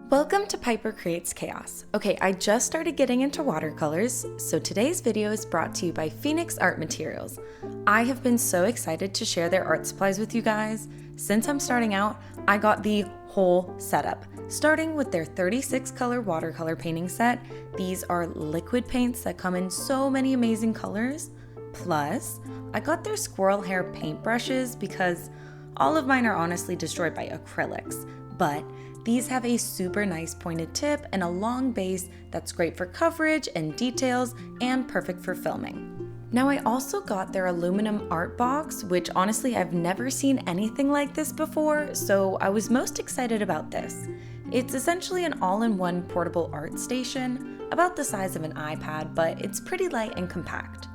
Welcome to Piper Creates Chaos. Okay, I just started getting into watercolors, so today's video is brought to you by Phoenix Art Materials. I have been so excited to share their art supplies with you guys. Since I'm starting out, I got the whole setup, starting with their 36 color watercolor painting set. These are liquid paints that come in so many amazing colors. Plus, I got their squirrel hair paintbrushes because all of mine are honestly destroyed by acrylics, but these have a super nice pointed tip and a long base that's great for coverage and details and perfect for filming. Now I also got their aluminum art box, which honestly I've never seen anything like this before, so I was most excited about this. It's essentially an all-in-one portable art station, about the size of an iPad, but it's pretty light and compact.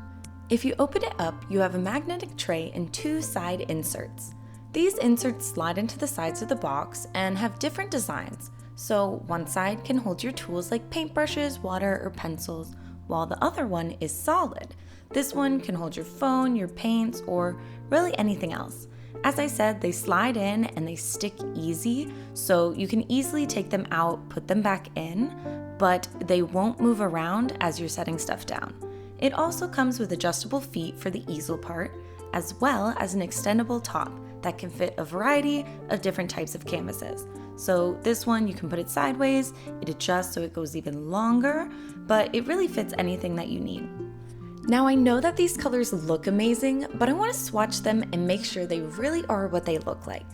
If you open it up, you have a magnetic tray and two side inserts. These inserts slide into the sides of the box and have different designs. So one side can hold your tools like paintbrushes, water, or pencils, while the other one is solid. This one can hold your phone, your paints, or really anything else. As I said, they slide in and they stick easy, so you can easily take them out, put them back in, but they won't move around as you're setting stuff down. It also comes with adjustable feet for the easel part, as well as an extendable top that can fit a variety of different types of canvases. So this one, you can put it sideways, it adjusts so it goes even longer, but it really fits anything that you need. Now I know that these colors look amazing, but I want to swatch them and make sure they really are what they look like.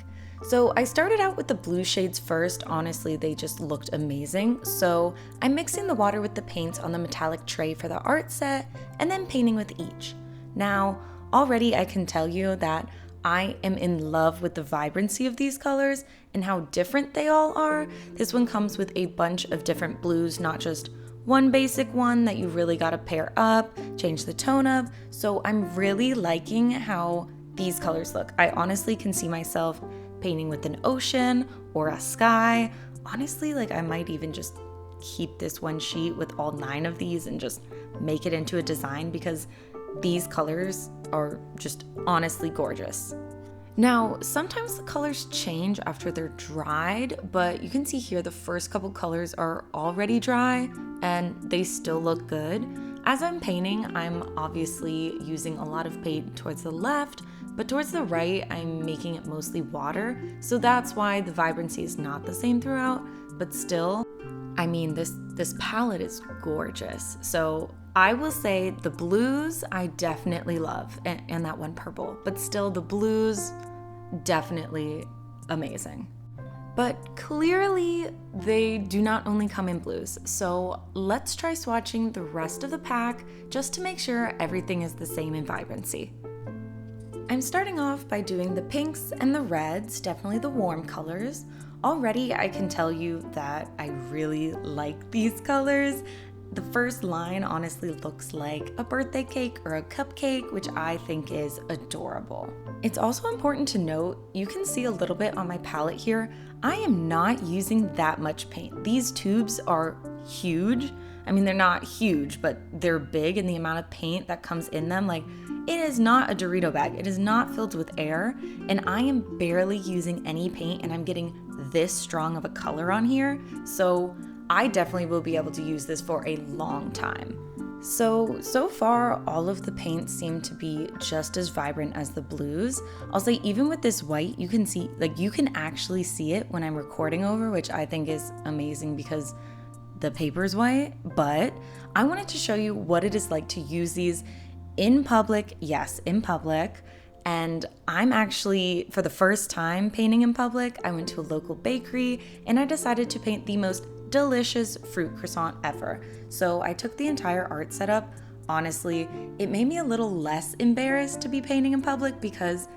So I started out with the blue shades first. Honestly, they just looked amazing. So I'm mixing the water with the paints on the metallic tray for the art set and then painting with each. Now, already I can tell you that I am in love with the vibrancy of these colors and how different they all are. This one comes with a bunch of different blues, not just one basic one that you really gotta pair up, change the tone of. So I'm really liking how these colors look. I honestly can see myself painting with an ocean or a sky. Honestly, like I might even just keep this one sheet with all 9 of these and just make it into a design because these colors are just honestly gorgeous. Now, sometimes the colors change after they're dried, but you can see here the first couple colors are already dry and they still look good. As I'm painting, I'm obviously using a lot of paint towards the left, but towards the right, I'm making it mostly water. So that's why the vibrancy is not the same throughout, but still, I mean, this palette is gorgeous. So I will say the blues I definitely love, and that one purple, but still the blues, definitely amazing. But clearly they do not only come in blues, so let's try swatching the rest of the pack just to make sure everything is the same in vibrancy. I'm starting off by doing the pinks and the reds, definitely the warm colors. Already I can tell you that I really like these colors. The first line honestly looks like a birthday cake or a cupcake, which I think is adorable. It's also important to note, you can see a little bit on my palette here, I am not using that much paint. These tubes are huge. I mean, they're not huge, but they're big, and the amount of paint that comes in them, like, it is not a Dorito bag. It is not filled with air, and I am barely using any paint, and I'm getting this strong of a color on here. So I definitely will be able to use this for a long time. So far, all of the paints seem to be just as vibrant as the blues. I'll say even with this white, you can see, like you can actually see it when I'm recording over, which I think is amazing because the paper's white. But I wanted to show you what it is like to use these in public. Yes, in public. And I'm actually, for the first time painting in public, I went to a local bakery and I decided to paint the most delicious fruit croissant ever. So I took the entire art setup. Honestly, it made me a little less embarrassed to be painting in public because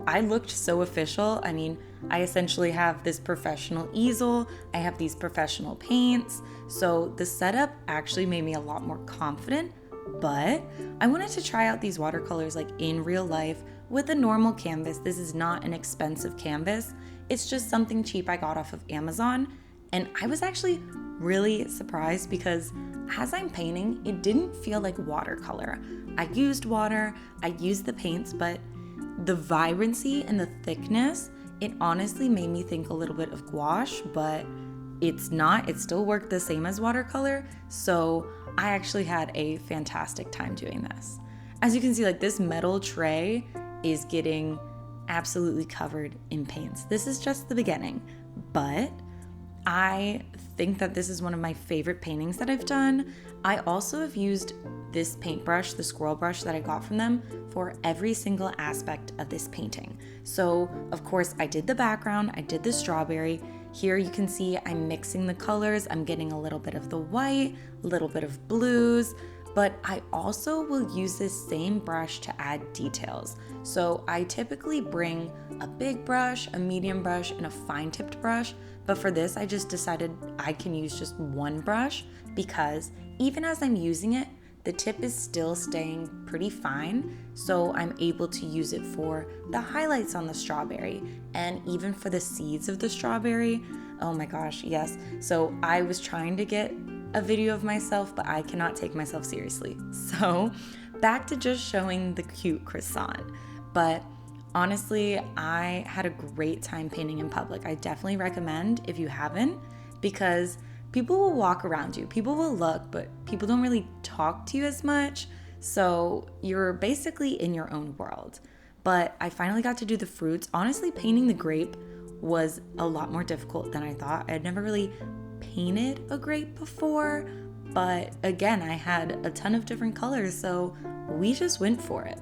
I looked so official. I mean, I essentially have this professional easel, I have these professional paints. So the setup actually made me a lot more confident, but I wanted to try out these watercolors like in real life with a normal canvas. This is not an expensive canvas. It's just something cheap I got off of Amazon. And I was actually really surprised because as I'm painting, it didn't feel like watercolor. I used water, I used the paints, but the vibrancy and the thickness, it honestly made me think a little bit of gouache, but it's not. It still worked the same as watercolor, so I actually had a fantastic time doing this. As you can see, like this metal tray is getting absolutely covered in paints. This is just the beginning, but I think that this is one of my favorite paintings that I've done. I also have used this paintbrush, the Squirrel brush that I got from them, for every single aspect of this painting. So of course I did the background, I did the strawberry. Here you can see I'm mixing the colors. I'm getting a little bit of the white, a little bit of blues, but I also will use this same brush to add details. So I typically bring a big brush, a medium brush, and a fine tipped brush. But for this, I just decided I can use just one brush because even as I'm using it, the tip is still staying pretty fine. So I'm able to use it for the highlights on the strawberry and even for the seeds of the strawberry. Oh my gosh, yes. So I was trying to get a video of myself, but I cannot take myself seriously. So back to just showing the cute croissant. But honestly, I had a great time painting in public. I definitely recommend if you haven't, because people will walk around you, people will look, but people don't really talk to you as much. So you're basically in your own world. But I finally got to do the fruits. Honestly, painting the grape was a lot more difficult than I thought. I had never really painted a grape before, but again, I had a ton of different colors, so we just went for it.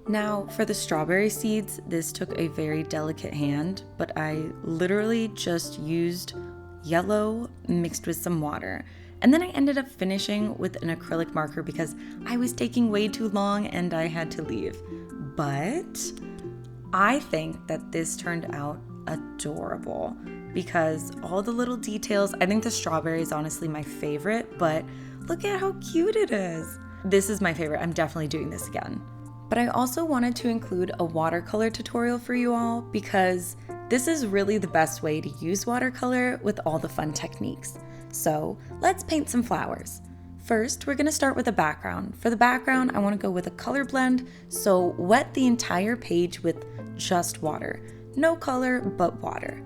Now, for the strawberry seeds, this took a very delicate hand, but I literally just used yellow mixed with some water. And then I ended up finishing with an acrylic marker because I was taking way too long and I had to leave. But I think that this turned out adorable because all the little details, I think the strawberry is honestly my favorite, but look at how cute it is. This is my favorite. I'm definitely doing this again. But I also wanted to include a watercolor tutorial for you all because this is really the best way to use watercolor with all the fun techniques. So let's paint some flowers. First, we're gonna start with a background. For the background, I wanna go with a color blend, so wet the entire page with just water. No color, but water.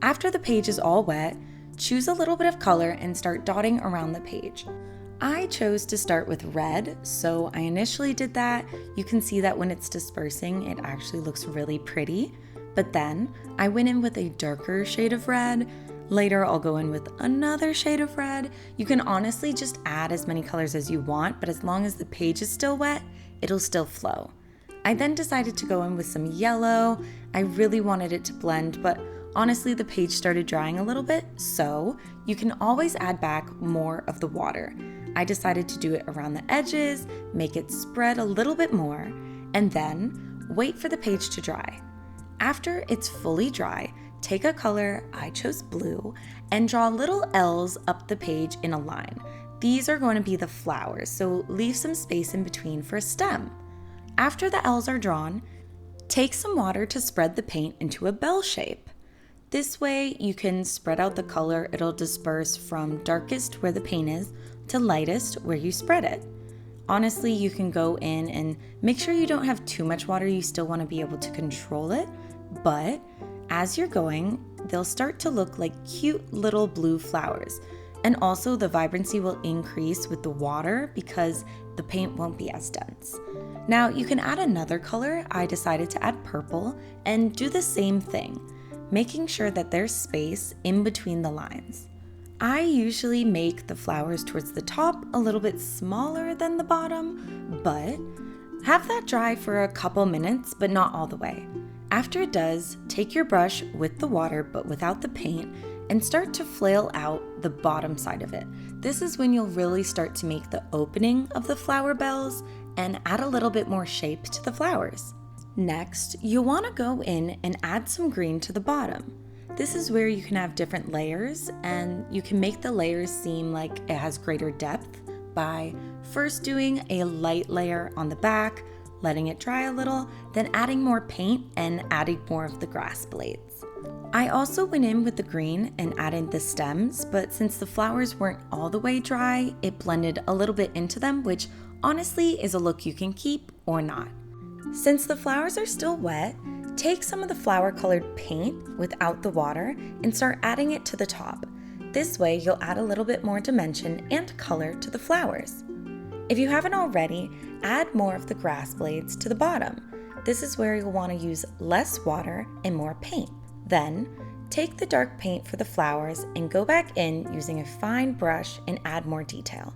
After the page is all wet, choose a little bit of color and start dotting around the page. I chose to start with red, so I initially did that. You can see that when it's dispersing, it actually looks really pretty. But then I went in with a darker shade of red. Later, I'll go in with another shade of red. You can honestly just add as many colors as you want, but as long as the page is still wet, it'll still flow. I then decided to go in with some yellow. I really wanted it to blend, but honestly, the page started drying a little bit, so you can always add back more of the water. I decided to do it around the edges, make it spread a little bit more, and then wait for the page to dry. After it's fully dry, take a color, I chose blue, and draw little L's up the page in a line. These are going to be the flowers, so leave some space in between for a stem. After the L's are drawn, take some water to spread the paint into a bell shape. This way you can spread out the color. It'll disperse from darkest where the paint is to lightest where you spread it. Honestly, you can go in and make sure you don't have too much water. You still want to be able to control it, but as you're going, they'll start to look like cute little blue flowers. And also the vibrancy will increase with the water because the paint won't be as dense. Now you can add another color. I decided to add purple and do the same thing, making sure that there's space in between the lines. I usually make the flowers towards the top a little bit smaller than the bottom, but have that dry for a couple minutes, but not all the way. After it does, take your brush with the water but without the paint and start to flail out the bottom side of it. This is when you'll really start to make the opening of the flower bells and add a little bit more shape to the flowers. Next, you'll want to go in and add some green to the bottom. This is where you can have different layers and you can make the layers seem like it has greater depth by first doing a light layer on the back, letting it dry a little, then adding more paint and adding more of the grass blades. I also went in with the green and added the stems, but since the flowers weren't all the way dry, it blended a little bit into them, which honestly is a look you can keep or not. Since the flowers are still wet, take some of the flower colored paint without the water and start adding it to the top. This way you'll add a little bit more dimension and color to the flowers. If you haven't already, add more of the grass blades to the bottom. This is where you'll want to use less water and more paint. Then, take the dark paint for the flowers and go back in using a fine brush and add more detail.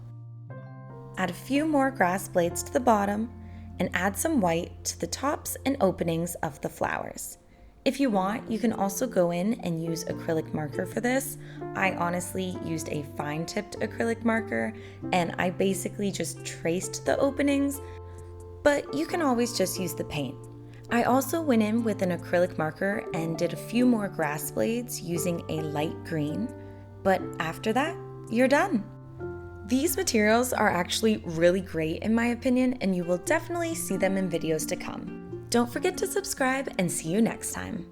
Add a few more grass blades to the bottom and add some white to the tops and openings of the flowers. If you want, you can also go in and use acrylic marker for this. I honestly used a fine-tipped acrylic marker and I basically just traced the openings, but you can always just use the paint. I also went in with an acrylic marker and did a few more grass blades using a light green, but after that, you're done. These materials are actually really great in my opinion, and you will definitely see them in videos to come. Don't forget to subscribe and see you next time.